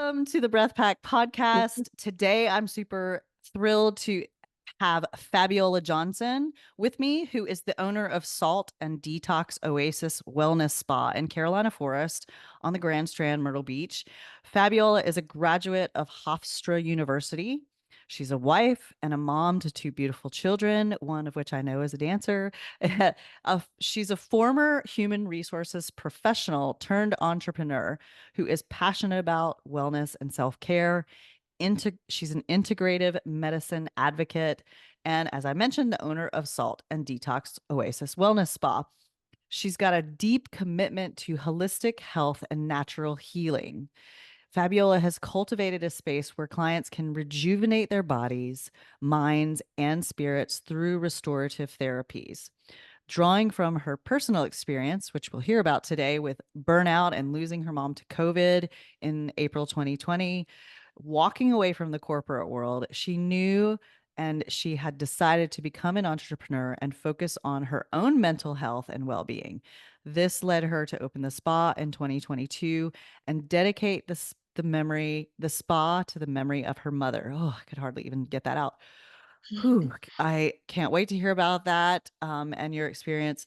Welcome to the Breath Pack podcast. Today, I'm super thrilled to have Fabiola Johnson with me, who is the owner of Salt and Detox Oasis Wellness Spa in Carolina Forest on the Grand Strand, Myrtle Beach. Fabiola is a graduate of Hofstra University. She's a wife and a mom to two beautiful children, one of which I know is a dancer. She's a former human resources professional turned entrepreneur who is passionate about wellness and self-care. She's an integrative medicine advocate. And as I mentioned, the owner of Salt and Detox Oasis Wellness Spa. She's got a deep commitment to holistic health and natural healing. Fabiola has cultivated a space where clients can rejuvenate their bodies, minds, and spirits through restorative therapies. Drawing from her personal experience, which we'll hear about today with burnout and losing her mom to COVID in April 2020, walking away from the corporate world, she knew and she had decided to become an entrepreneur and focus on her own mental health and well being. This led her to open the spa in 2022 and dedicate the spa to the memory of her mother. Oh, I could hardly even get that out. Whew, I can't wait to hear about that and your experience.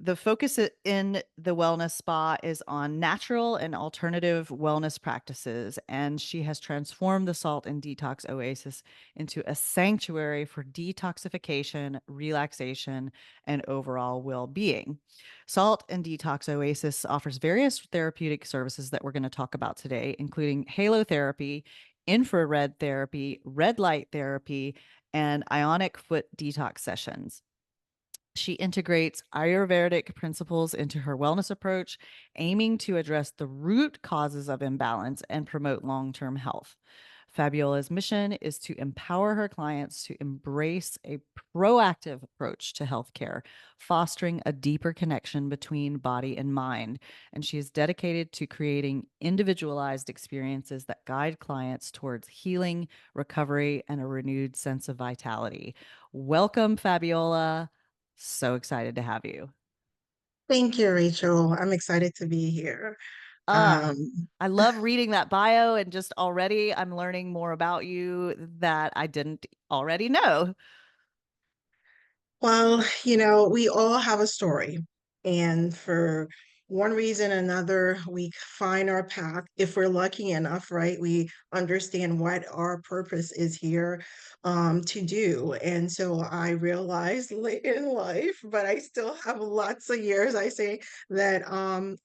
The focus in the wellness spa is on natural and alternative wellness practices, and she has transformed the Salt and Detox Oasis into a sanctuary for detoxification, relaxation, and overall well-being. Salt and Detox Oasis offers various therapeutic services that we're going to talk about today, including halotherapy, infrared therapy, red light therapy, and ionic foot detox sessions. She integrates Ayurvedic principles into her wellness approach, aiming to address the root causes of imbalance and promote long term health. Fabiola's mission is to empower her clients to embrace a proactive approach to healthcare, fostering a deeper connection between body and mind. And she is dedicated to creating individualized experiences that guide clients towards healing, recovery, and a renewed sense of vitality. Welcome, Fabiola. So excited to have you. Thank you, Rachel. I'm excited to be here. Uh, Um, I love reading that bio, and just already I'm learning more about you that I didn't already know. we all have a story, and for one reason or another, we find our path. If we're lucky enough, right, we understand what our purpose is here to do. And so I realized late in life, but I still have lots of years, I say that I'm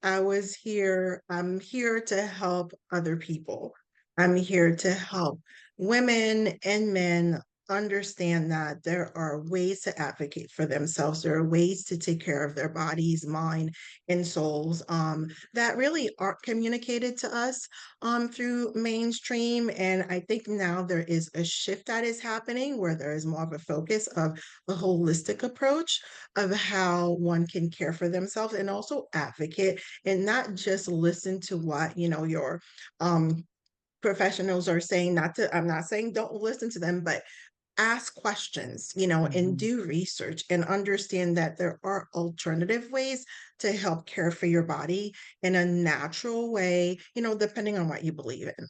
here to help other people. I'm here to help women and men understand that there are ways to advocate for themselves. There are ways to take care of their bodies, mind, and souls that really aren't communicated to us through mainstream. And I think now there is a shift that is happening where there is more of a focus of a holistic approach of how one can care for themselves and also advocate and not just listen to what, your professionals are saying. I'm not saying don't listen to them, but ask questions, and Mhm. do research and understand that there are alternative ways to help care for your body in a natural way, depending on what you believe in.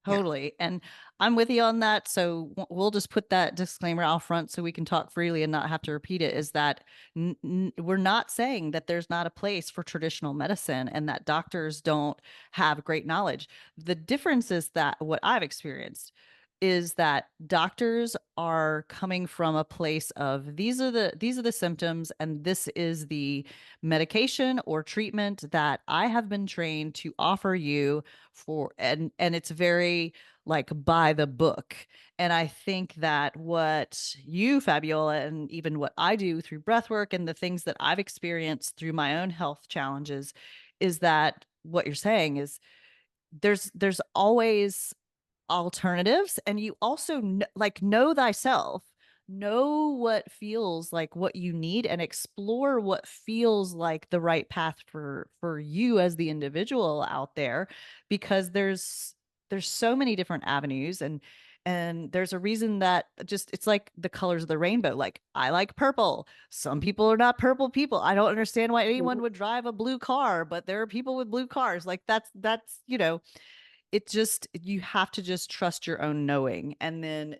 Yeah. Totally. And I'm with you on that. So we'll just put that disclaimer out front so we can talk freely and not have to repeat it is that we're not saying that there's not a place for traditional medicine and that doctors don't have great knowledge. The difference is that what I've experienced is that doctors are coming from a place of these are the symptoms and this is the medication or treatment that I have been trained to offer you for, and it's very like by the book. And I think that what you, Fabiola, and even what I do through breathwork and the things that I've experienced through my own health challenges is that what you're saying is there's always alternatives, and you also like know thyself, know what feels like what you need and explore what feels like the right path for you as the individual out there, because there's so many different avenues, and there's a reason that just it's like the colors of the rainbow. Like I like purple, some people are not purple people. I don't understand why anyone would drive a blue car, but there are people with blue cars. Like that's it just, you have to just trust your own knowing, and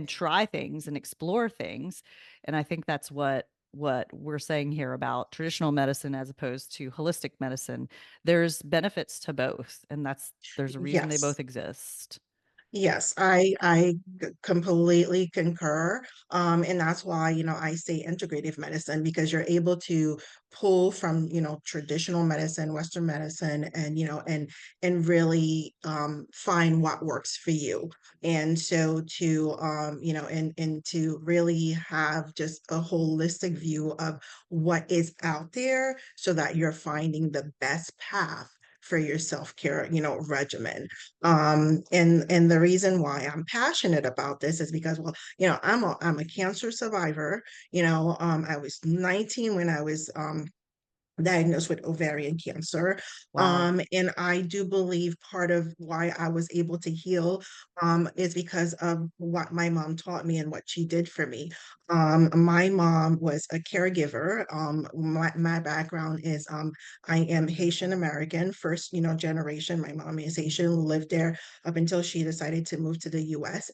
try things and explore things. And I think that's what we're saying here about traditional medicine as opposed to holistic medicine. There's benefits to both, and there's a reason they Yes. both exist. Yes, completely concur. And that's why, I say integrative medicine, because you're able to pull from, traditional medicine, Western medicine, and, and really find what works for you. And so to, and to really have just a holistic view of what is out there so that you're finding the best path for your self-care, regimen. And the reason why I'm passionate about this is because, well, I'm a cancer survivor. I was 19 when I was diagnosed with ovarian cancer. Wow. And I do believe part of why I was able to heal is because of what my mom taught me and what she did for me. My mom was a caregiver. My background is I am Haitian American, first, generation. My mom is Haitian, lived there up until she decided to move to the US.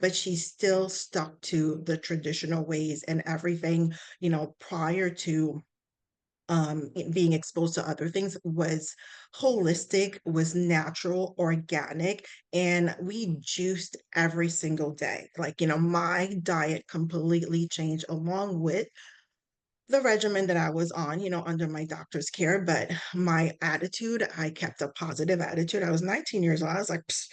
But she still stuck to the traditional ways and everything, prior to being exposed to other things was holistic, was natural, organic, and we juiced every single day. Like, my diet completely changed along with the regimen that I was on, under my doctor's care. But my attitude, I kept a positive attitude. I was 19 years old. I was like, "Psst,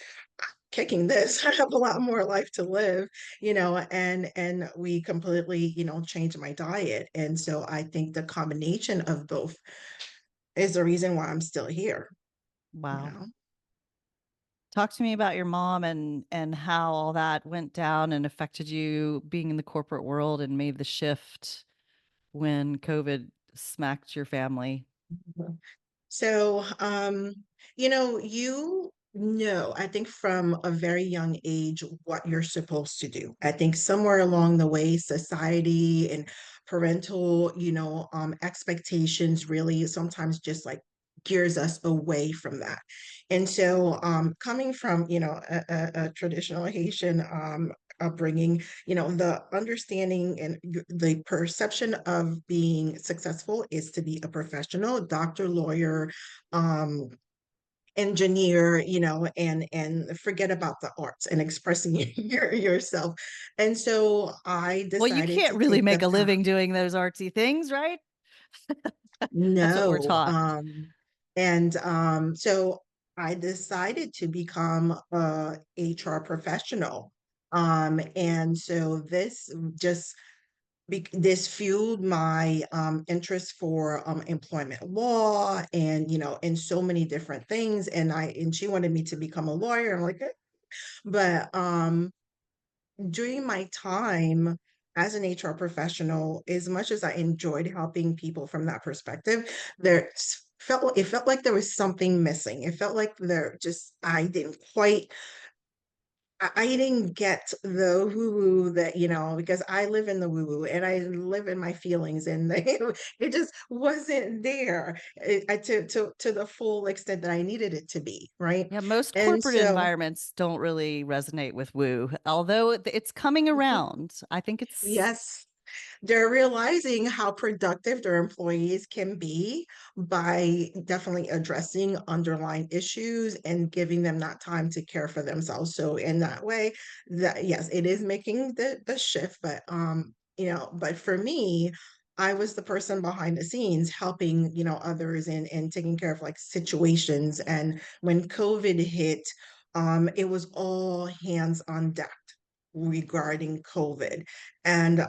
kicking this. I have a lot more life to live, and we completely, changed my diet. And so I think the combination of both is the reason why I'm still here, you Wow. know. Talk to me about your mom and how all that went down and affected you being in the corporate world and made the shift when COVID smacked your family. So, I think from a very young age what you're supposed to do. I think somewhere along the way, society and parental, expectations really sometimes just like gears us away from that. And so, coming from, a traditional Haitian upbringing, the understanding and the perception of being successful is to be a professional, doctor, lawyer, um, engineer, and forget about the arts and expressing yourself. And so I Well, you decided can't to really take make the a path. living doing those artsy things, right? That's what we're No. taught. And so I decided to become a HR professional. And so just this fueled my interest for employment law and in so many different things. And she wanted me to become a lawyer. I'm like, "Eh." But during my time as an HR professional, as much as I enjoyed helping people from that perspective, it felt like there was something missing. It felt like I didn't quite I didn't get the woo-woo that, because I live in the woo-woo and I live in my feelings, and it just wasn't there to the full extent that I needed it to be, right? Yeah, most And corporate so, environments don't really resonate with woo, although it's coming around. I think it's, yes, they're realizing how productive their employees can be by definitely addressing underlying issues and giving them that time to care for themselves. So in that way, that yes, it is making the shift, but but for me, I was the person behind the scenes helping, others and taking care of like situations. And when COVID hit, it was all hands on deck regarding COVID. And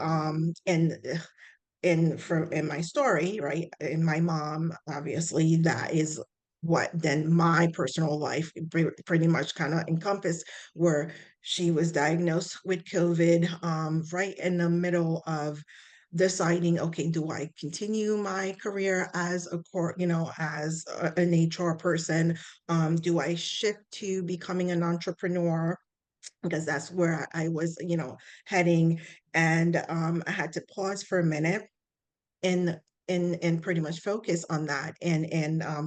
in my story, right, in my mom, obviously that is what then my personal life pretty much kind of encompassed, where she was diagnosed with COVID, right in the middle of deciding, okay, do I continue my career as an HR person? Do I shift to becoming an entrepreneur? Because that's where I was, heading. And I had to pause for a minute. And and pretty much focus on that.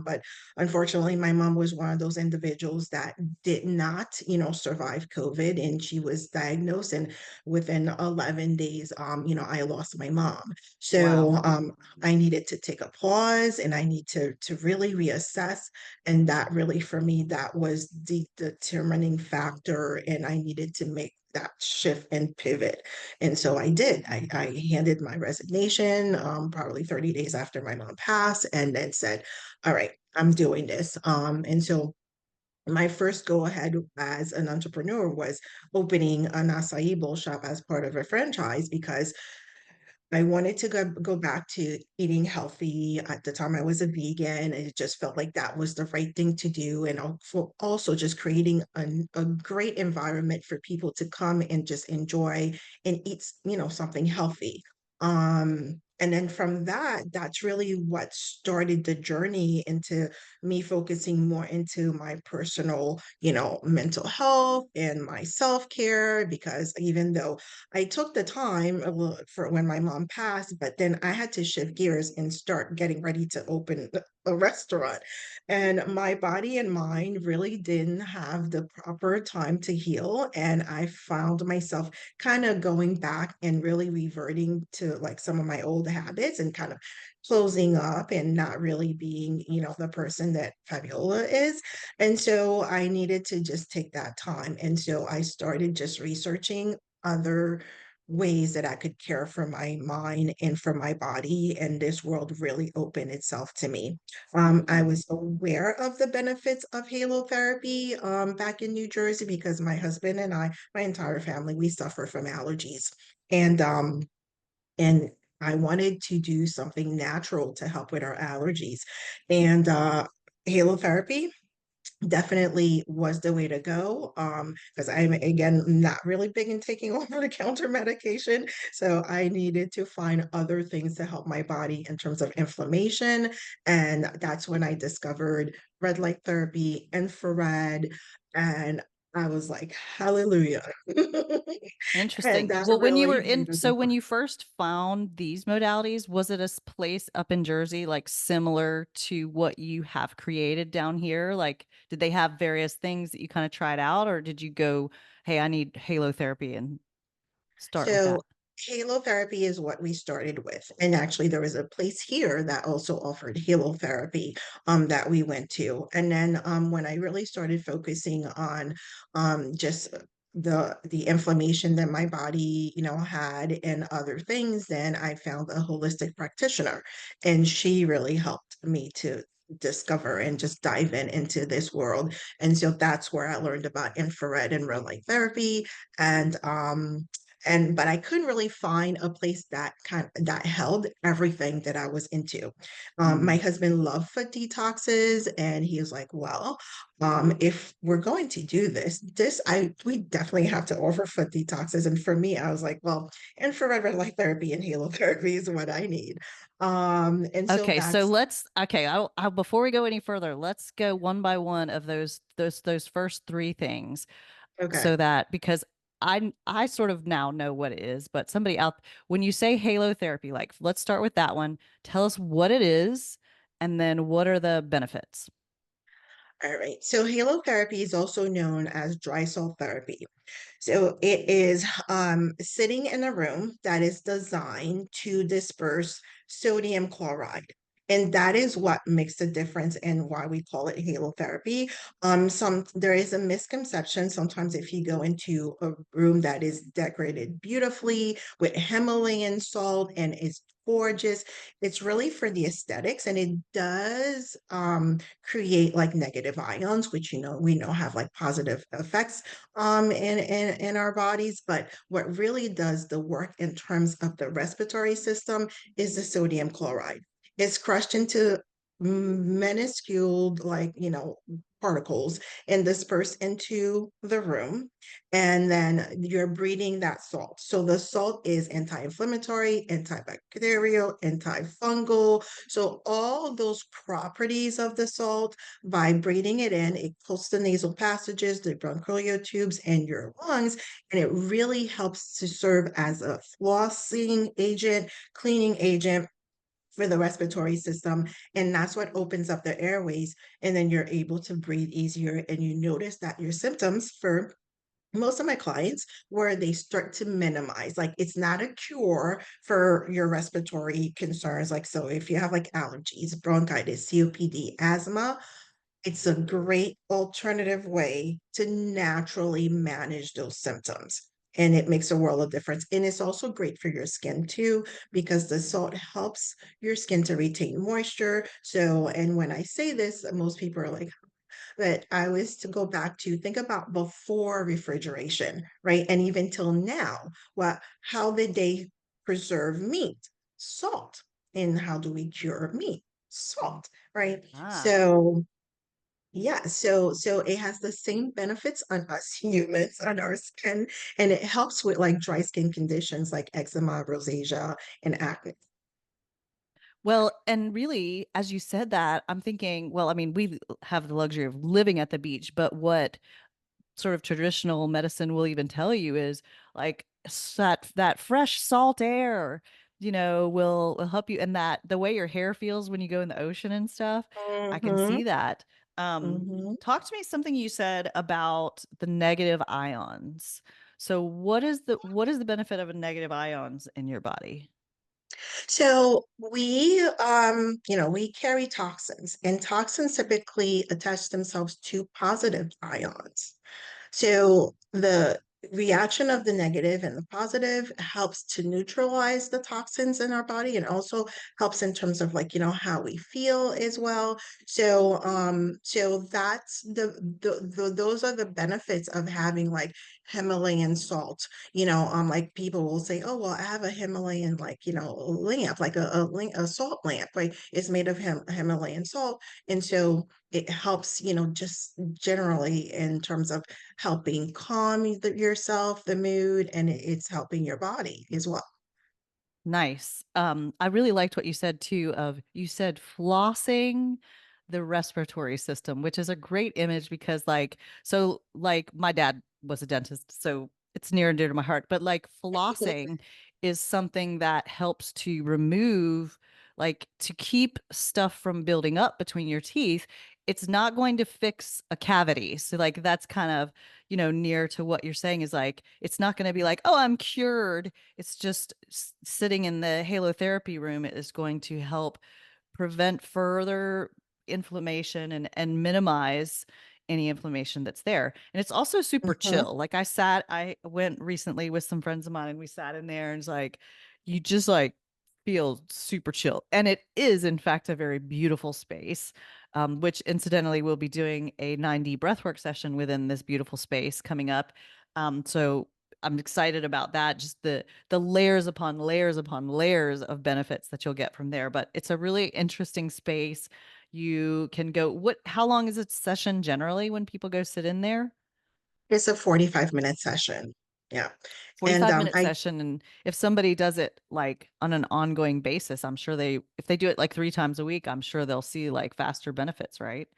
But unfortunately, my mom was one of those individuals that did not, survive COVID, and she was diagnosed, and within 11 days, I lost my mom. Wow. So I needed to take a pause, and I need to really reassess. And that really, for me, that was the determining factor, and I needed to make that shift and pivot. And so I did. I handed my resignation probably 30 days after my mom passed, and then said, all right, I'm doing this. And so my first go ahead as an entrepreneur was opening an acai bowl shop as part of a franchise, because I wanted to go back to eating healthy. At the time, I was a vegan, and it just felt like that was the right thing to do. And also just creating a great environment for people to come and just enjoy and eat, something healthy. And then from that, that's really what started the journey into me focusing more into my personal, mental health and my self-care. Because even though I took the time for when my mom passed, but then I had to shift gears and start getting ready to open a restaurant. And my body and mind really didn't have the proper time to heal. And I found myself kind of going back and really reverting to like some of my old habits, and kind of closing up and not really being, the person that Fabiola is. And so I needed to just take that time. And so I started just researching other ways that I could care for my mind and for my body. And this world really opened itself to me. I was aware of the benefits of halotherapy back in New Jersey, because my husband and I, my entire family, we suffer from allergies. And I wanted to do something natural to help with our allergies. And halotherapy definitely was the way to go, because I'm, again, not really big in taking over the counter medication. So I needed to find other things to help my body in terms of inflammation. And that's when I discovered red light therapy, infrared, and I was like, hallelujah. And Interesting. that Well, when you were really made in, a so when difference. you first found these modalities, was it a place up in Jersey, like similar to what you have created down here? Like, did they have various things that you kind of tried out, or did you go, hey, I need halotherapy and start with So that? halotherapy is what we started with. And actually there was a place here that also offered halotherapy that we went to. And then when I really started focusing on just the inflammation that my body, had, and other things, then I found a holistic practitioner, and she really helped me to discover and just dive into this world. And so that's where I learned about infrared and red light therapy. And but I couldn't really find a place that held everything that I was into. My Mm. husband loved foot detoxes, and he was like, "Well, if we're going to do we definitely have to offer foot detoxes." And for me, I was like, "Well, infrared red light therapy and halotherapy is what I need." And so Okay, so that's I'll before we go any further, let's go one by one of those first three things, okay. so that because I sort of now know what it is, but somebody out when you say halotherapy, like let's start with that one. Tell us what it is, and then what are the benefits? All right. So halotherapy is also known as dry salt therapy. So it is sitting in a room that is designed to disperse sodium chloride. And that is what makes the difference and why we call it halotherapy. There is a misconception sometimes if you go into a room that is decorated beautifully with Himalayan salt and is gorgeous, it's really for the aesthetics, and it does create like negative ions, which we know have like positive effects in our bodies. But what really does the work in terms of the respiratory system is the sodium chloride. It's crushed into minuscule, like, particles, and dispersed into the room. And then you're breathing that salt. So the salt is anti-inflammatory, antibacterial, antifungal. So all those properties of the salt, by breathing it in, it coats the nasal passages, the bronchial tubes, and your lungs. And it really helps to serve as a flossing agent, cleaning agent, for the respiratory system. And that's what opens up the airways. And then you're able to breathe easier. And you notice that your symptoms for most of my clients where they start to minimize, like it's not a cure for your respiratory concerns, like so if you have like allergies, bronchitis, COPD, asthma, it's a great alternative way to naturally manage those symptoms. And it makes a world of difference. And it's also great for your skin too, because the salt helps your skin to retain moisture. So, and when I say this, most people are like, but I was to go back to think about before refrigeration, right? And even till now, how did they preserve meat? Salt. And how do we cure meat? Salt, right? Ah. So yeah, so it has the same benefits on us humans, on our skin, and it helps with like dry skin conditions like eczema, rosacea, and acne. Well, and really, as you said that, I'm thinking, well, I mean, we have the luxury of living at the beach, but what sort of traditional medicine will even tell you is like that fresh salt air, will help you, and that the way your hair feels when you go in the ocean and stuff, I can Mm-hmm, see that. mm-hmm. Talk to me something you said about the negative ions. So what is the benefit of a negative ions in your body? So we carry toxins, and toxins typically attach themselves to positive ions. So the reaction of the negative and the positive helps to neutralize the toxins in our body and also helps in terms of like, how we feel as well. So that's those are the benefits of having like Himalayan salt. Like people will say, oh, well, I have a Himalayan like, lamp, like a salt lamp, right? It's made of Himalayan salt. And so it helps, just generally in terms of helping calm yourself, the mood, and it's helping your body as well. Nice. I really liked what you said too, you said flossing the respiratory system, which is a great image because like my dad was a dentist, so it's near and dear to my heart, but like flossing is something that helps to remove, like to keep stuff from building up between your teeth. It's not going to fix a cavity. So like that's kind of, near to what you're saying is like it's not going to be like, "Oh, I'm cured." It's just sitting in the halotherapy room is going to help prevent further inflammation and minimize any inflammation that's there. And it's also super Mhm. chill. Like I went recently with some friends of mine and we sat in there and it's like you just like feel super chill. And it is in fact a very beautiful space. Which incidentally we'll be doing a 9D breathwork session within this beautiful space coming up. So I'm excited about that. Just the layers upon layers upon layers of benefits that you'll get from there. But it's a really interesting space. You can go, how long is a session generally when people go sit in there? It's a 45-minute session. Yeah. And 45-minute session. And if somebody does it like on an ongoing basis, I'm sure if they do it like 3 times a week, I'm sure they'll see like faster benefits, right?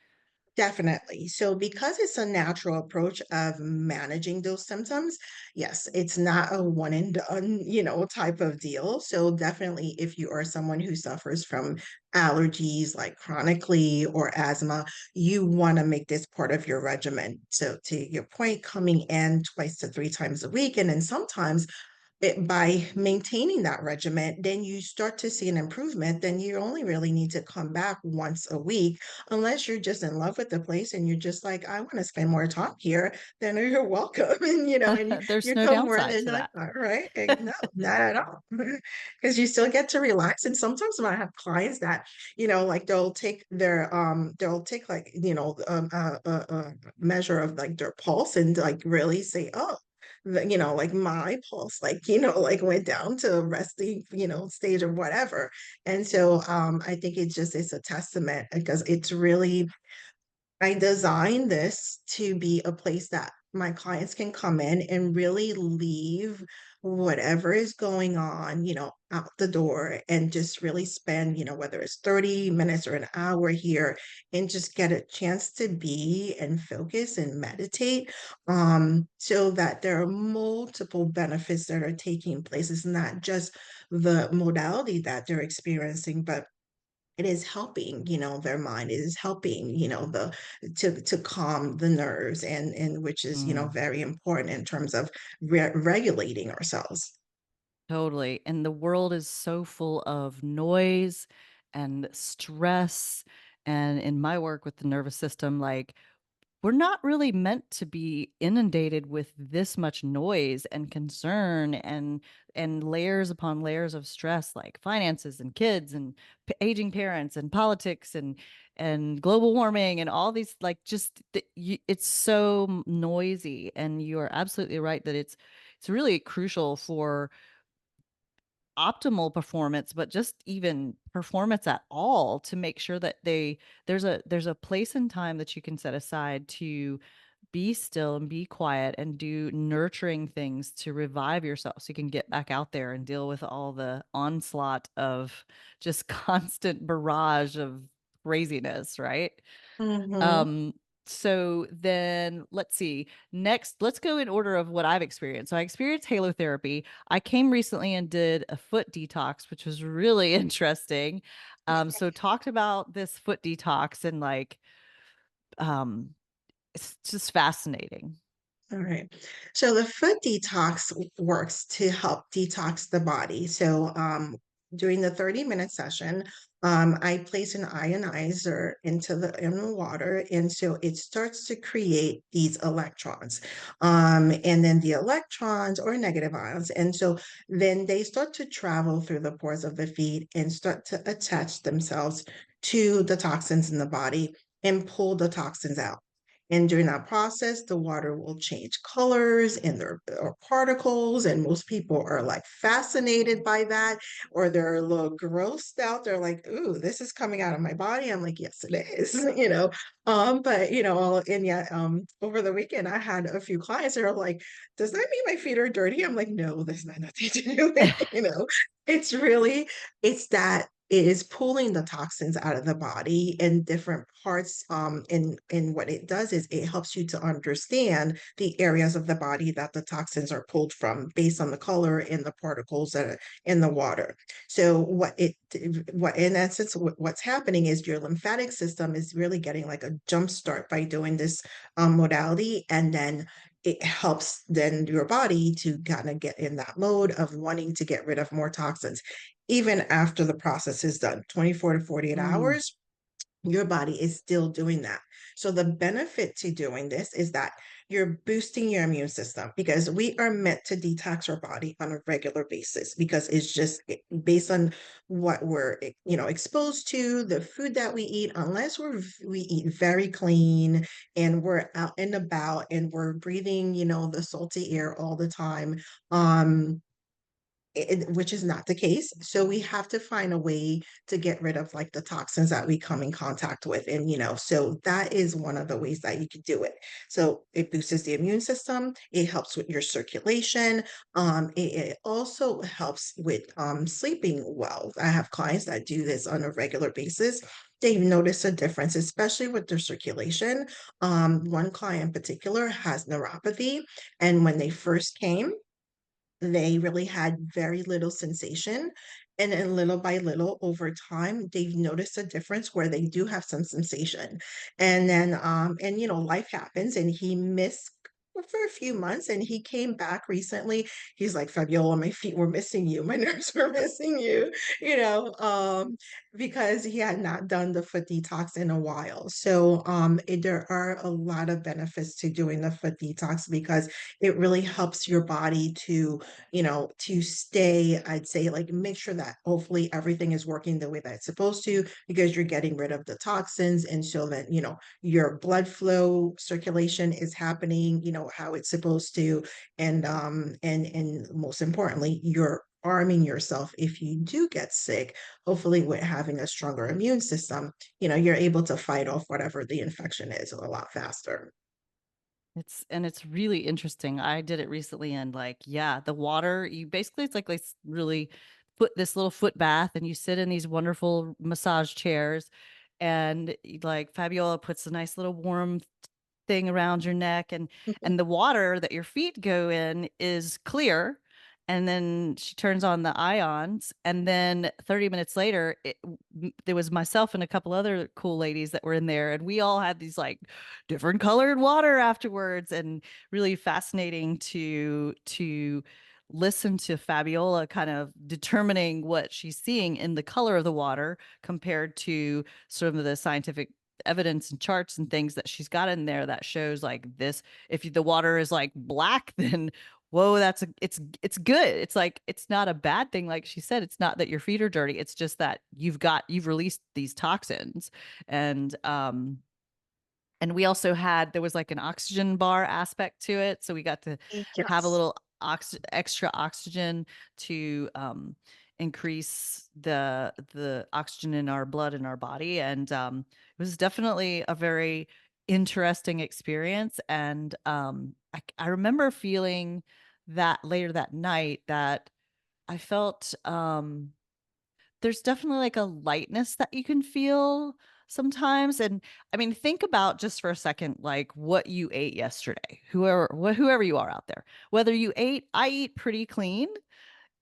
Definitely. So, because it's a natural approach of managing those symptoms, yes, it's not a one and done, type of deal. So, definitely, if you are someone who suffers from allergies like chronically or asthma, you want to make this part of your regimen. So, to your point, coming in 2 to 3 times a week, and then sometimes by maintaining that regimen, then you start to see an improvement. Then you only really need to come back once a week, unless you're just in love with the place and you're just like, I want to spend more time here. Then you're welcome, and There's you no come more downside than to like, that. all right, no, not at all, because you still get to relax. And sometimes when I have clients that, like they'll take like a measure of like their pulse and like really say, oh, like my pulse, like, like went down to resting, stage or whatever. And so I think it's a testament because it's really, I designed this to be a place that my clients can come in and really leave whatever is going on, out the door and just really spend, whether it's 30 minutes or an hour here and just get a chance to be and focus and meditate. So that there are multiple benefits that are taking place. It's not just the modality that they're experiencing, but it is helping, their mind. It is helping, the to calm the nerves, and which is, Mm, very important in terms of regulating ourselves. totally. And the world is so full of noise and stress. And in my work with the nervous system, like we're not really meant to be inundated with this much noise and concern and layers upon layers of stress like finances and kids and aging parents and politics and global warming and all these like it's so noisy, and you are absolutely right that it's really crucial for optimal performance, but just even performance at all, to make sure that there's a place and time that you can set aside to be still and be quiet and do nurturing things to revive yourself so you can get back out there and deal with all the onslaught of just constant barrage of craziness, right? Hmm. Um, so then let's see. Next, let's go in order of what I've experienced. So I experienced halotherapy. I came recently and did a foot detox, which was really interesting. So talked about this foot detox and like um it's just fascinating. All right. So the foot detox works to help detox the body. So during the 30-minute session, I place an ionizer in the water, and so it starts to create these electrons, and then the electrons or negative ions, and so then they start to travel through the pores of the feet and start to attach themselves to the toxins in the body and pull the toxins out. And during that process, the water will change colors and there are particles. And most people are like fascinated by that, or they're a little grossed out. They're like, ooh, this is coming out of my body. I'm like, yes, it is, But and yet over the weekend I had a few clients that are like, does that mean my feet are dirty? I'm like, no, there's not nothing to do with it, It's really it's that it is pulling the toxins out of the body in different parts. And what it does is it helps you to understand the areas of the body that the toxins are pulled from based on the color and the particles that are in the water. So what in essence, what's happening is your lymphatic system is really getting like a jump start by doing this modality, and then it helps then your body to kind of get in that mode of wanting to get rid of more toxins even after the process is done. 24 to 48 Mm, hours, your body is still doing that. So the benefit to doing this is that you're boosting your immune system, because we are meant to detox our body on a regular basis, because it's just based on what we're exposed to, the food that we eat. Unless we eat very clean and we're out and about and we're breathing the salty air all the time, um which is not the case. So we have to find a way to get rid of like the toxins that we come in contact with. And, so that is one of the ways that you can do it. So it boosts the immune system. It helps with your circulation. It also helps with sleeping well. I have clients that do this on a regular basis. They've noticed a difference, especially with their circulation. One client in particular has neuropathy. And when they first came, they really had very little sensation. And then little by little over time, they've noticed a difference where they do have some sensation. And then, life happens, and he missed for a few months, and he came back recently. He's like, Fabiola, my feet were missing you. My nerves were missing you, you know, um, because he had not done the foot detox in a while. So there are a lot of benefits to doing the foot detox, because it really helps your body to stay, I'd say, like, make sure that hopefully everything is working the way that it's supposed to, because you're getting rid of the toxins. And so that, your blood flow circulation is happening, how it's supposed to. And most importantly, you're arming yourself if you do get sick, hopefully with having a stronger immune system, you're able to fight off whatever the infection is a lot faster. it's really interesting. I did it recently, and like, yeah, the water, you basically, it's like this really put this little foot bath and you sit in these wonderful massage chairs, and like Fabiola puts a nice little warm thing around your neck, and the water that your feet go in is clear, And then she turns on the ions, and then 30 minutes later there was myself and a couple other cool ladies that were in there, and we all had these like different colored water afterwards, and really fascinating to listen to Fabiola kind of determining what she's seeing in the color of the water compared to sort of the scientific evidence and charts and things that she's got in there that shows like this. If the water is like black, then whoa, it's good. It's like it's not a bad thing. Like she said, it's not that your feet are dirty. It's just that you've released these toxins. And and we also had, there was like an oxygen bar aspect to it. So we got to have a Yes. little extra oxygen to increase the oxygen in our blood in our body. And it was definitely a very interesting experience. And I remember feeling that later that night that I felt there's definitely like a lightness that you can feel sometimes. And I mean, think about just for a second, like what you ate yesterday, whoever you are out there, whether I eat pretty clean,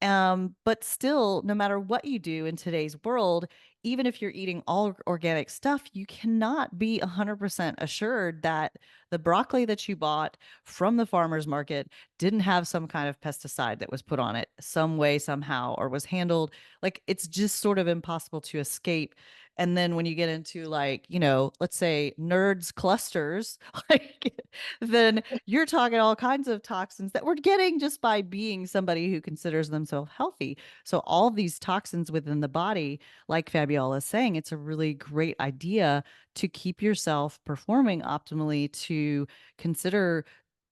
but still, no matter what you do in today's world, even if you're eating all organic stuff, you cannot be 100% assured that the broccoli that you bought from the farmer's market didn't have some kind of pesticide that was put on it some way, somehow, or was handled. Like it's just sort of impossible to escape. And then when you get into like, let's say nerds clusters, like then you're talking all kinds of toxins that we're getting just by being somebody who considers themselves healthy. So all these toxins within the body, like Fabiola is saying, it's a really great idea to keep yourself performing optimally, to consider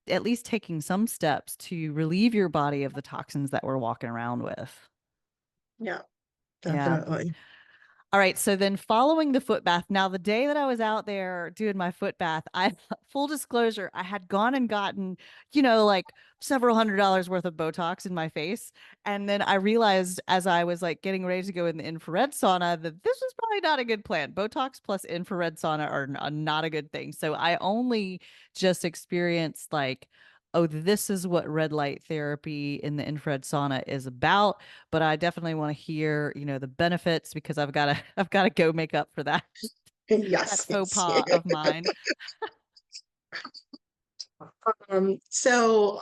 at least taking some steps to relieve your body of the toxins that we're walking around with. Yeah, Yeah. definitely. All right. So then following the foot bath, now the day that I was out there doing my foot bath, full disclosure, I had gone and gotten, like several $100s worth of Botox in my face. And then I realized as I was like getting ready to go in the infrared sauna that this was probably not a good plan. Botox plus infrared sauna are not a good thing. So I only just experienced like, oh, this is what red light therapy in the infrared sauna is about. But I definitely want to hear, the benefits because I've got to go make up for that that Yes, faux yes. pas of mine. So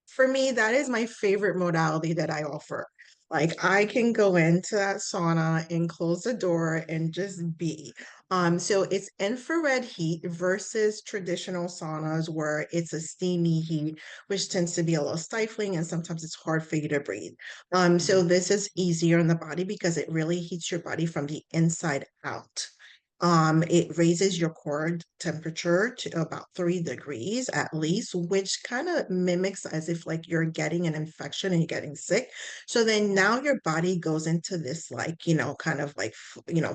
for me, that is my favorite modality that I offer. Like I can go into that sauna and close the door and just be. So it's infrared heat versus traditional saunas where it's a steamy heat, which tends to be a little stifling and sometimes it's hard for you to breathe. So Mhm. this is easier on the body because it really heats your body from the inside out. It raises your core temperature to about 3 degrees at least, which kind of mimics as if like you're getting an infection and you're getting sick. So then now your body goes into this like, kind of like,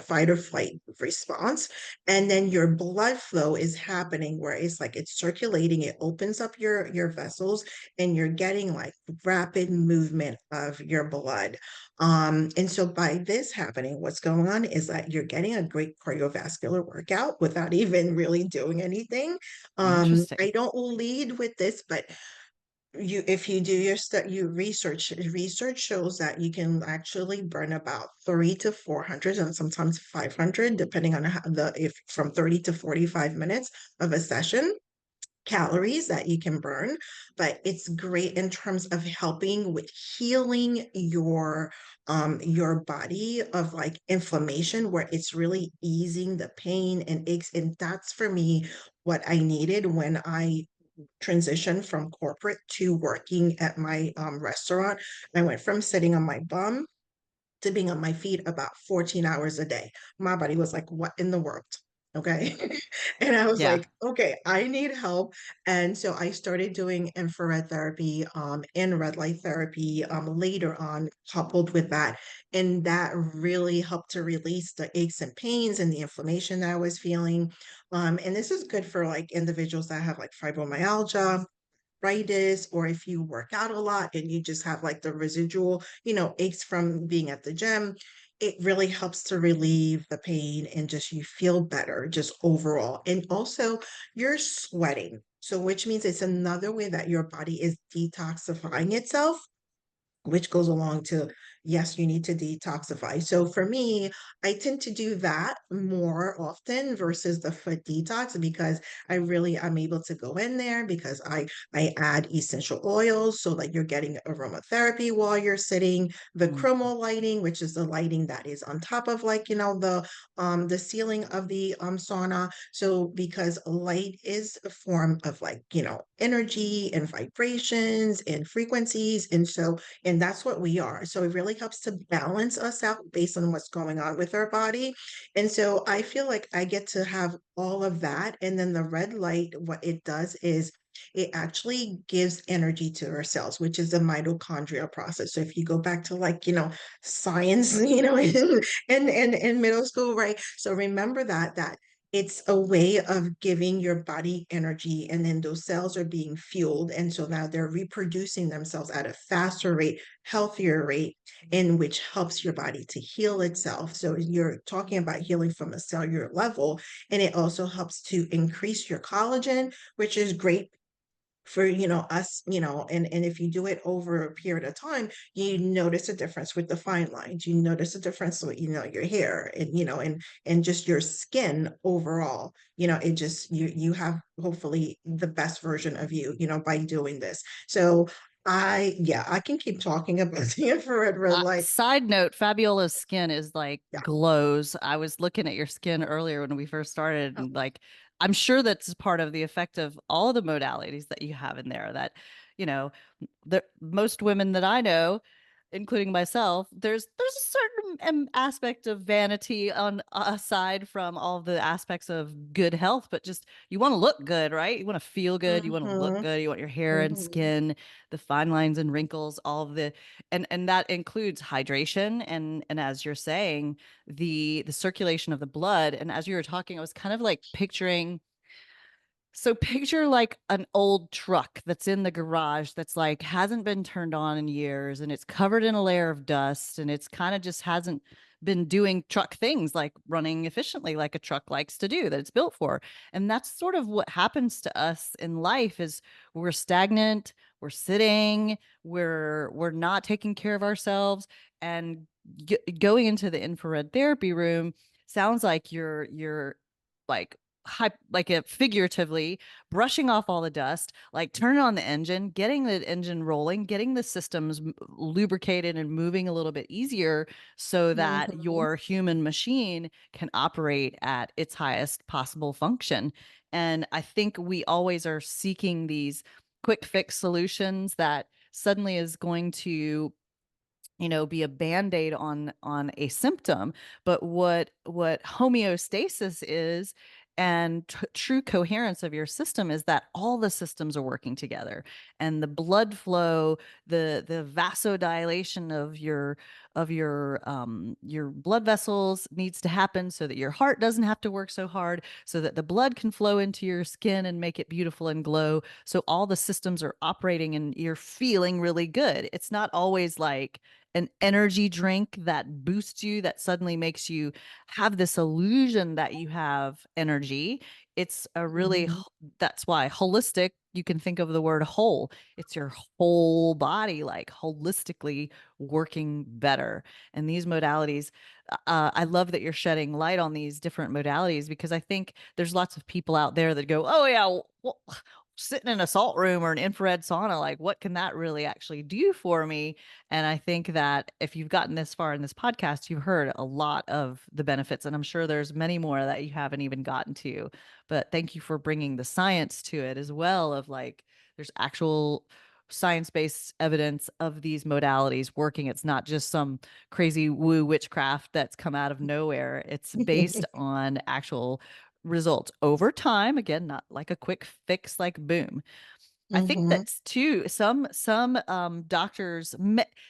fight or flight response. And then your blood flow is happening where it's like it's circulating, it opens up your vessels and you're getting like rapid movement of your blood. And so by this happening, what's going on is that you're getting a great cardiovascular workout without even really doing anything. I Interesting. don't lead with this, but if you do your you research shows that you can actually burn about 3 to 400 and sometimes 500, depending on how if from 30 to 45 minutes of a session calories that you can burn, but it's great in terms of helping with healing your body of like inflammation where it's really easing the pain and aches. And that's for me what I needed when I transitioned from corporate to working at my restaurant. I went from sitting on my bum to being on my feet about 14 hours a day. My body was like, what in the world? Okay. And I was Yeah. like, okay, I need help. And so I started doing infrared therapy and red light therapy later on, coupled with that. And that really helped to release the aches and pains and the inflammation that I was feeling. And this is good for like individuals that have like fibromyalgia, arthritis, or if you work out a lot and you just have like the residual, aches from being at the gym, it really helps to relieve the pain and just you feel better just overall. And also you're sweating. So which means it's another way that your body is detoxifying itself which goes along to, yes, you need to detoxify. So for me, I tend to do that more often versus the foot detox, because I'm able to go in there because I add essential oils so that you're getting aromatherapy while you're sitting, the Mm. chromo lighting, which is the lighting that is on top of, like, the ceiling of the sauna. So because light is a form of, like, energy and vibrations and frequencies, and that's what we are. So it really helps to balance us out based on what's going on with our body. And so I feel like I get to have all of that. And then the red light, what it does is it actually gives energy to our cells, which is the mitochondrial process. So if you go back to, like, science, in middle school, right? So remember that it's a way of giving your body energy, and then those cells are being fueled. And so now they're reproducing themselves at a faster rate, healthier rate, in which helps your body to heal itself. So you're talking about healing from a cellular level, and it also helps to increase your collagen, which is great for, us, and if you do it over a period of time, you notice a difference with the fine lines, you notice a difference with, your hair, and and just your skin overall. It just, you have hopefully the best version of you, by doing this. So I can keep talking about the infrared red light. Side note, Fabiola's skin is like Yeah. glows. I was looking at your skin earlier when we first started, Oh, and like I'm sure that's part of the effect of all the modalities that you have in there that, you know, the most women that I know, including myself, there's a certain aspect of vanity on aside from all the aspects of good health, but just you want to look good, right? You want to feel good, you want to look mm-hmm, good, you want your hair and mm-hmm, skin, the fine lines and wrinkles, all of the and that includes hydration and as you're saying, the circulation of the blood. And as you were talking, I was kind of like picturing so picture like an old truck that's in the garage that's like hasn't been turned on in years and it's covered in a layer of dust and it's kind of just hasn't been doing truck things like running efficiently like a truck likes to do that it's built for. And that's sort of what happens to us in life is we're stagnant, we're sitting, we're not taking care of ourselves and going into the infrared therapy room sounds like you're like like it figuratively brushing off all the dust, like turning on the engine, getting the engine rolling, getting the systems lubricated and moving a little bit easier so that mm-hmm, your human machine can operate at its highest possible function. And I think we always are seeking these quick fix solutions that suddenly is going to be a band-aid on a symptom. But what homeostasis is and true coherence of your system is that all the systems are working together and the blood flow, the vasodilation of your blood vessels needs to happen so that your heart doesn't have to work so hard, so that the blood can flow into your skin and make it beautiful and glow, so all the systems are operating and you're feeling really good. It's not always like an energy drink that boosts you, that suddenly makes you have this illusion that you have energy. It's a really, mm-hmm, that's why holistic, you can think of the word whole. It's your whole body, like holistically working better. And these modalities, I love that you're shedding light on these different modalities because I think there's lots of people out there that go, oh, yeah, well, sitting in a salt room or an infrared sauna, like what can that really actually do for me? And I think that if you've gotten this far in this podcast, you've heard a lot of the benefits. And I'm sure there's many more that you haven't even gotten to. But thank you for bringing the science to it as well of like, there's actual science-based evidence of these modalities working. It's not just some crazy woo witchcraft that's come out of nowhere. It's based on actual results over time. Again, not like a quick fix, like boom. I think mm-hmm. that's too some doctors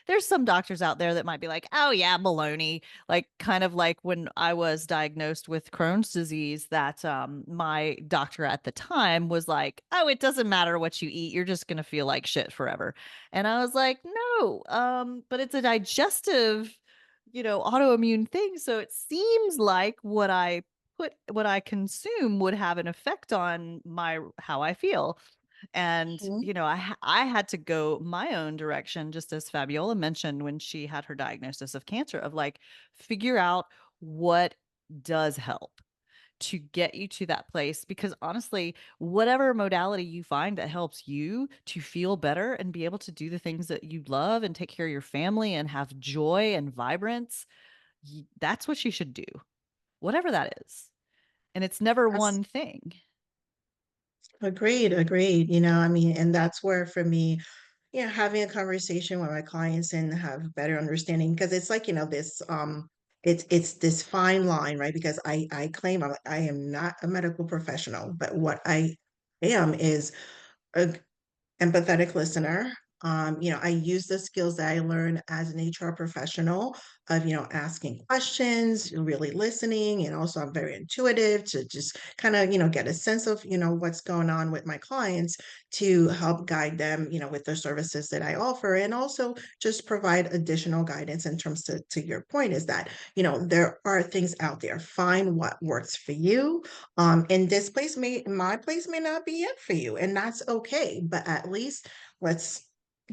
there's some doctors out there that might be like, "Oh yeah, baloney." Like kind of like when I was diagnosed with Crohn's disease that my doctor at the time was like, "Oh, it doesn't matter what you eat. You're just going to feel like shit forever." And I was like, "No, but it's a digestive, autoimmune thing, so it seems like what I consume would have an effect on my how I feel." And, Mhm. I had to go my own direction, just as Fabiola mentioned when she had her diagnosis of cancer, of like, figure out what does help to get you to that place. Because honestly, whatever modality you find that helps you to feel better and be able to do the things that you love and take care of your family and have joy and vibrance, that's what you should do, whatever that is. And it's never That's one thing. agreed, agreed. I mean, and that's where for me, having a conversation with my clients and have better understanding because it's like, it's this fine line, right? Because I claim I am not a medical professional, but what I am is a empathetic listener. I use the skills that I learned as an HR professional of, asking questions, really listening, and also I'm very intuitive to just kind of, get a sense of, what's going on with my clients to help guide them, with the services that I offer, and also just provide additional guidance in terms to your point is that, there are things out there. Find what works for you. And my place may not be it for you, and that's okay. But at least let's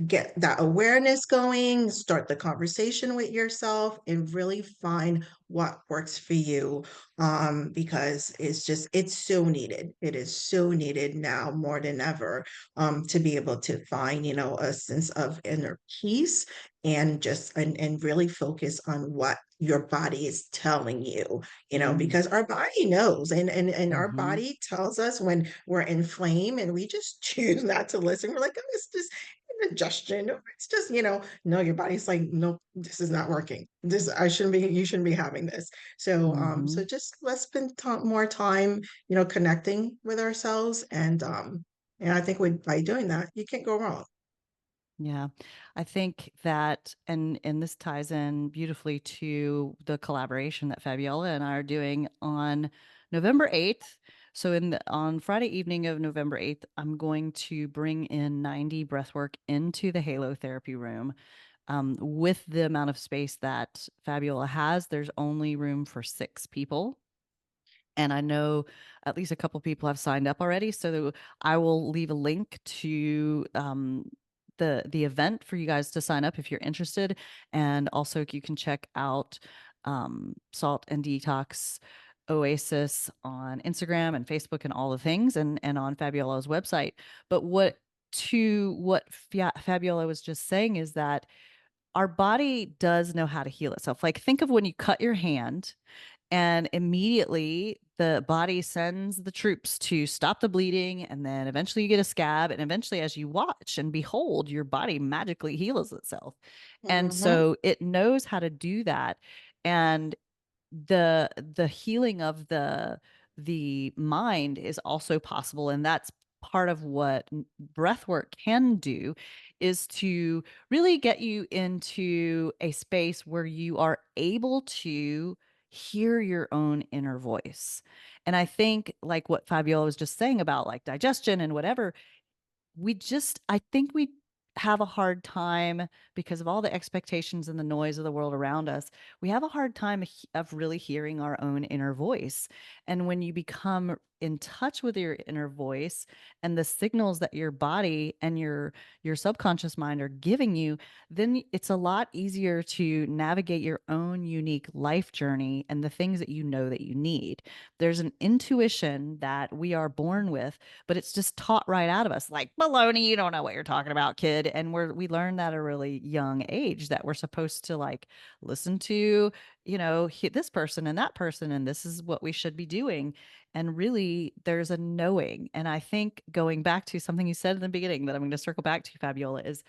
get that awareness going, start the conversation with yourself, and really find what works for you. Because it's so needed. It is so needed now more than ever, to be able to find, a sense of inner peace and really focus on what your body is telling you, Mm. because our body knows and our Hmm. body tells us when we're inflamed and we just choose not to listen. We're like, oh, it's just indigestion. Or it's just, no, your body's like, no, this is not working. You shouldn't be having this. So Hmm. just let's spend more time, connecting with ourselves. And I think by doing that, you can't go wrong. Yeah. I think that, and this ties in beautifully to the collaboration that Fabiola and I are doing on November 8th. So on Friday evening of November 8th, I'm going to bring in 90 breathwork into the halotherapy room. With the amount of space that Fabiola has, there's only room for 6 people. And I know at least a couple people have signed up already. So I will leave a link to the event for you guys to sign up if you're interested. And also you can check out Salt and Detox Oasis on Instagram and Facebook and all the things, and on Fabiola's website. But what Fabiola was just saying is that our body does know how to heal itself. Like, think of when you cut your hand and immediately the body sends the troops to stop the bleeding. And then eventually you get a scab. And eventually, as you watch and behold, your body magically heals itself. And Mhm. so it knows how to do that. And the healing of the mind is also possible, and that's part of what breath work can do, is to really get you into a space where you are able to hear your own inner voice. And I think, like what Fabiola was just saying about like digestion and whatever, I think we have a hard time because of all the expectations and the noise of the world around us. We have a hard time of really hearing our own inner voice. And when you become in touch with your inner voice and the signals that your body and your subconscious mind are giving you, then it's a lot easier to navigate your own unique life journey and the things that you know that you need. There's an intuition that we are born with, but it's just taught right out of us, like, baloney, you don't know what you're talking about, kid. And we learn that at a really young age, that we're supposed to like listen to, this person and that person, and this is what we should be doing. And really, there's a knowing. And I think, going back to something you said in the beginning that I'm going to circle back to, Fabiola, is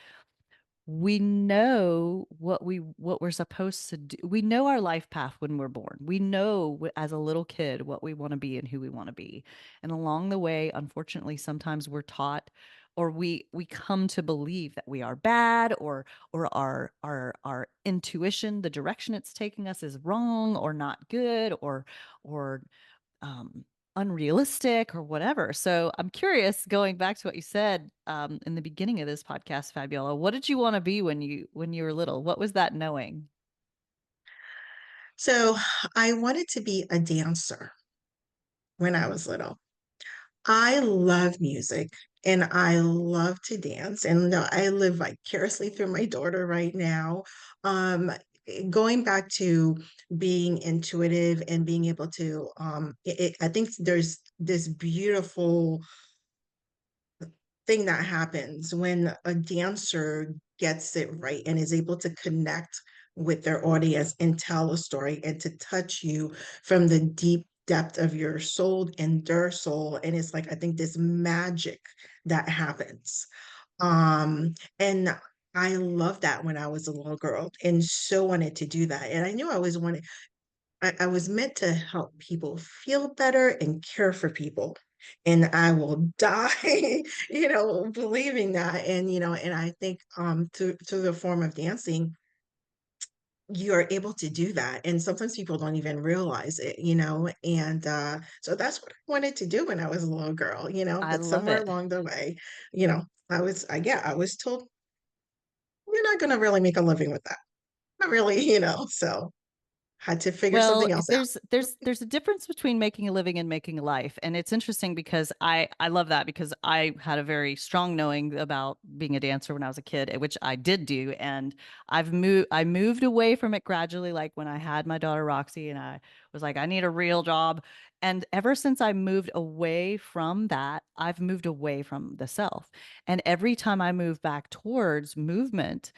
we know what we're supposed to do. We know our life path when we're born. We know as a little kid what we want to be and who we want to be. And along the way, unfortunately, sometimes we're taught, or we come to believe that we are bad, or our intuition, the direction it's taking us, is wrong or not good, or um, unrealistic or whatever. So I'm curious, going back to what you said in the beginning of this podcast, Fabiola, what did you want to be when you were little? What was that knowing? So I wanted to be a dancer when I was little. I love music. and I love to dance, and I live vicariously through my daughter right now. Um, Going back to being intuitive and being able to, I think there's this beautiful thing that happens when a dancer gets it right and is able to connect with their audience and tell a story and to touch you from the deep depth of your soul and their soul. And it's like, I think this magic that happens. And I loved that when I was a little girl and so wanted to do that. And I knew I always wanted, I was meant to help people feel better and care for people. And I will die, believing that. And, and I think through the form of dancing, you are able to do that. And sometimes people don't even realize it, and so that's what I wanted to do when I was a little girl, I but love somewhere it. along the way, I was told you're not gonna really make a living with that. Not really, so had to figure Well, something else out. there's a difference between making a living and making a life. And it's interesting because I love that because I had a very strong knowing about being a dancer when I was a kid, which I did do. And I moved away from it gradually, like when I had my daughter Roxy and I was like, I need a real job. And ever since I moved away from that, I've moved away from the self. And every time I move back towards movement,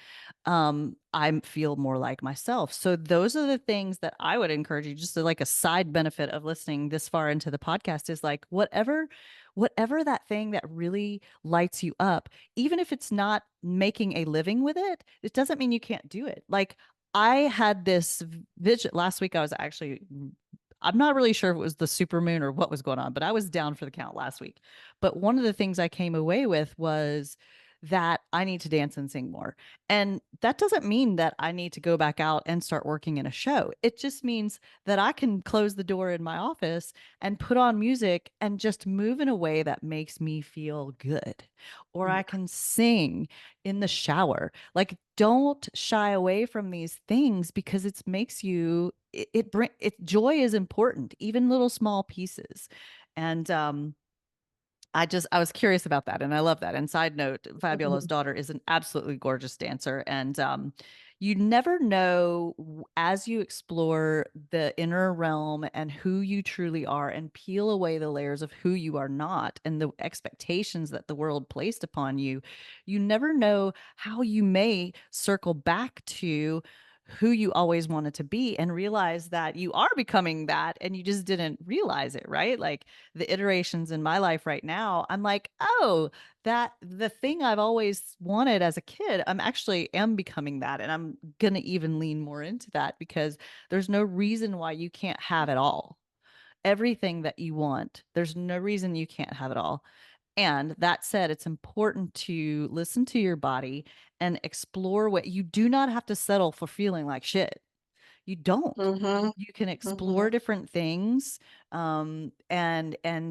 I feel more like myself. So those are the things that I would encourage you, just like a side benefit of listening this far into the podcast is like whatever that thing that really lights you up, even if it's not making a living with it, it doesn't mean you can't do it. Like I had this vision last week. I was actually I'm not really sure if it was the supermoon or what was going on, but I was down for the count last week. But one of the things I came away with was that I need to dance and sing more. And that doesn't mean that I need to go back out and start working in a show. It just means that I can close the door in my office and put on music and just move in a way that makes me feel good. Or I can sing in the shower. Like, don't shy away from these things because it makes you, it bring it joy is important, even little small pieces. And I was curious about that and I love that. And side note, Fabiola's Mhm. daughter is an absolutely gorgeous dancer. And you never know as you explore the inner realm and who you truly are and peel away the layers of who you are not and the expectations that the world placed upon you, you never know how you may circle back to who you always wanted to be and realize that you are becoming that and you just didn't realize it, right? Like the iterations in my life right now, I'm like, oh, that the thing I've always wanted as a kid, I'm actually am becoming that. And I'm gonna even lean more into that because there's no reason why you can't have it all. Everything that you want, there's no reason you can't have it all. And that said, it's important to listen to your body and explore what you do not have to settle for feeling like shit. You don't. Mhm, You can mhm. explore different things, and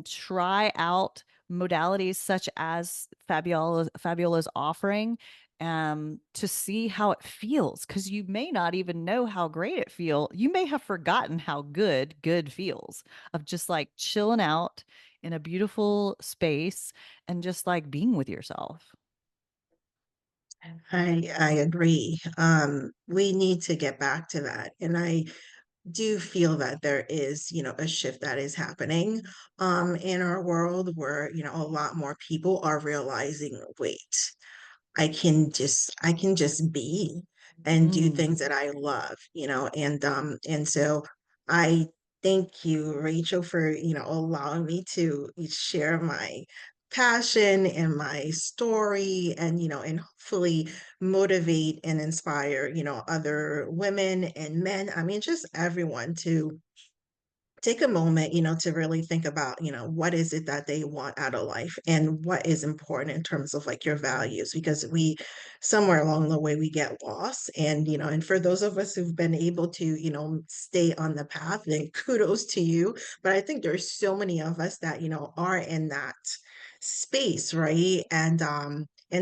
try out modalities such as Fabiola's offering, to see how it feels. Because you may not even know how great it feel. You may have forgotten how good feels of just like chilling out in a beautiful space and just like being with yourself. I agree. We need to get back to that. And I do feel that there is, a shift that is happening in our world where, a lot more people are realizing, wait, I can just be and do Mm. things that I love, and so I thank you, Rachel, for, allowing me to share my passion and my story and, and hopefully motivate and inspire, other women and men. I mean, just everyone to take a moment, to really think about, what is it that they want out of life and what is important in terms of like your values, because we somewhere along the way we get lost. And, and for those of us who've been able to, stay on the path, then kudos to you. But I think there's so many of us that, are in that space, right? And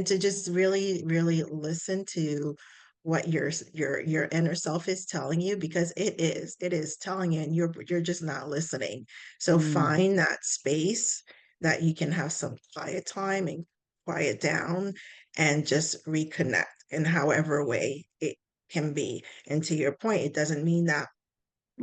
to just really, really listen to what your inner self is telling you, because it is telling you and you're just not listening. So Mm. find that space that you can have some quiet time and quiet down and just reconnect in however way it can be. And to your point, it doesn't mean that,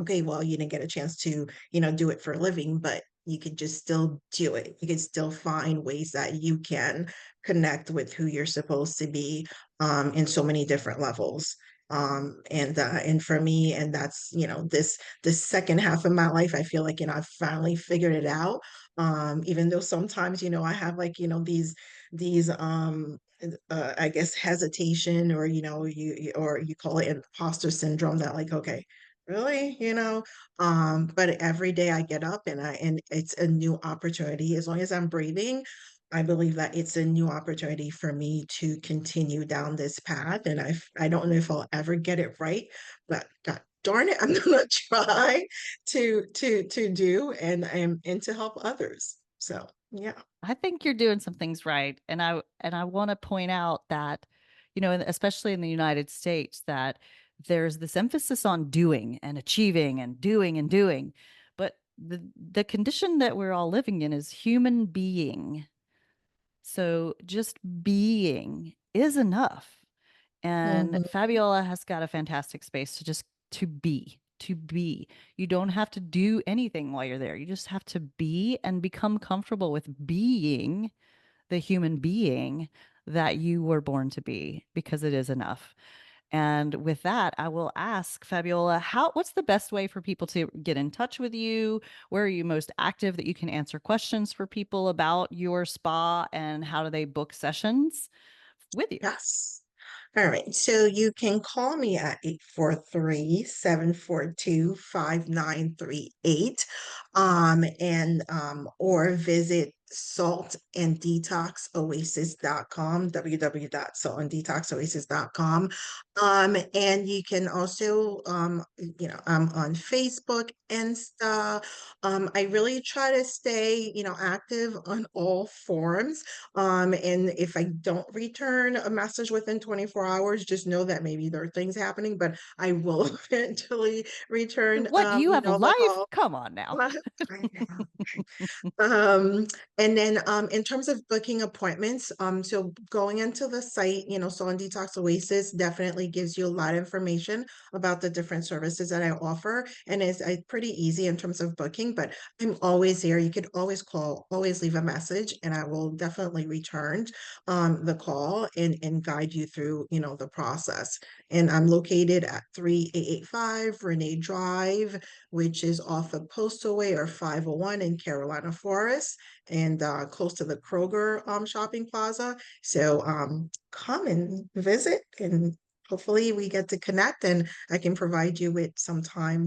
okay, well, you didn't get a chance to, do it for a living, but you could just still do it. You could still find ways that you can connect with who you're supposed to be, in so many different levels. And for me, and that's, this second half of my life, I feel like, I've finally figured it out. Even though sometimes, I have like, these I guess hesitation, or or you call it imposter syndrome, that like, okay, really, but every day I get up, and it's a new opportunity. As long as I'm breathing, I believe that it's a new opportunity for me to continue down this path. And I don't know if I'll ever get it right, but God darn it, I'm gonna try to do, and to help others. So yeah. I think you're doing some things right. And I want to point out that, especially in the United States, that there's this emphasis on doing and achieving and doing and doing. But the condition that we're all living in is human being. So just being is enough. And Mhm. Fabiola has got a fantastic space to just to be, to be. You don't have to do anything while you're there. You just have to be and become comfortable with being the human being that you were born to be, because it is enough. And with that, I will ask Fabiola, what's the best way for people to get in touch with you? Where are you most active that you can answer questions for people about your spa, and how do they book sessions with you? Yes. All right. So you can call me at 843-742-5938. Or visit saltanddetoxoasis.com, www.saltanddetoxoasis.com. And you can also, I'm on Facebook, Insta. I really try to stay, active on all forms. And if I don't return a message within 24 hours, just know that maybe there are things happening, but I will eventually return, What, do you have a the life? call. Come on now. I know. Um, and then, in terms of booking appointments, so going into the site, Soul and Detox Oasis definitely gives you a lot of information about the different services that I offer. And it's pretty easy in terms of booking, but I'm always here. You could always call, always leave a message, and I will definitely return, the call, and guide you through, the process. And I'm located at 3885 Renee Drive, which is off of Postal Way or 501 in Carolina Forest, and close to the Kroger, shopping plaza. So, come and visit, and hopefully we get to connect, and I can provide you with some time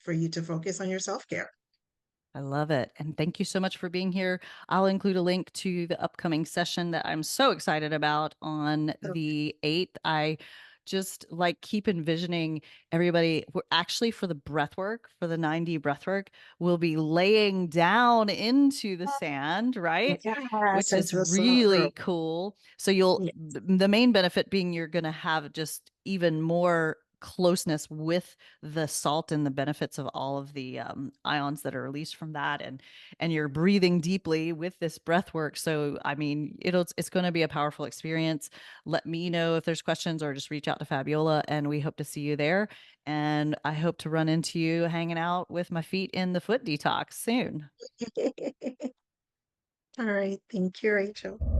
for you to focus on your self-care. I love it. And thank you so much for being here. I'll include a link to the upcoming session that I'm so excited about on So, the 8th. I just like keep envisioning everybody. We're actually, for the breath work, for the 9D breath work, we'll be laying down into the sand, right? yes, Which is into the sunroof. really cool. So Yeah. the main benefit being you're going to have just even more closeness with the salt and the benefits of all of the ions that are released from that, and you're breathing deeply with this breath work. So I mean, it's going to be a powerful experience. Let me know if there's questions, or just reach out to Fabiola, and we hope to see you there. And I hope to run into you hanging out with my feet in the foot detox soon. All right. Thank you, Rachel.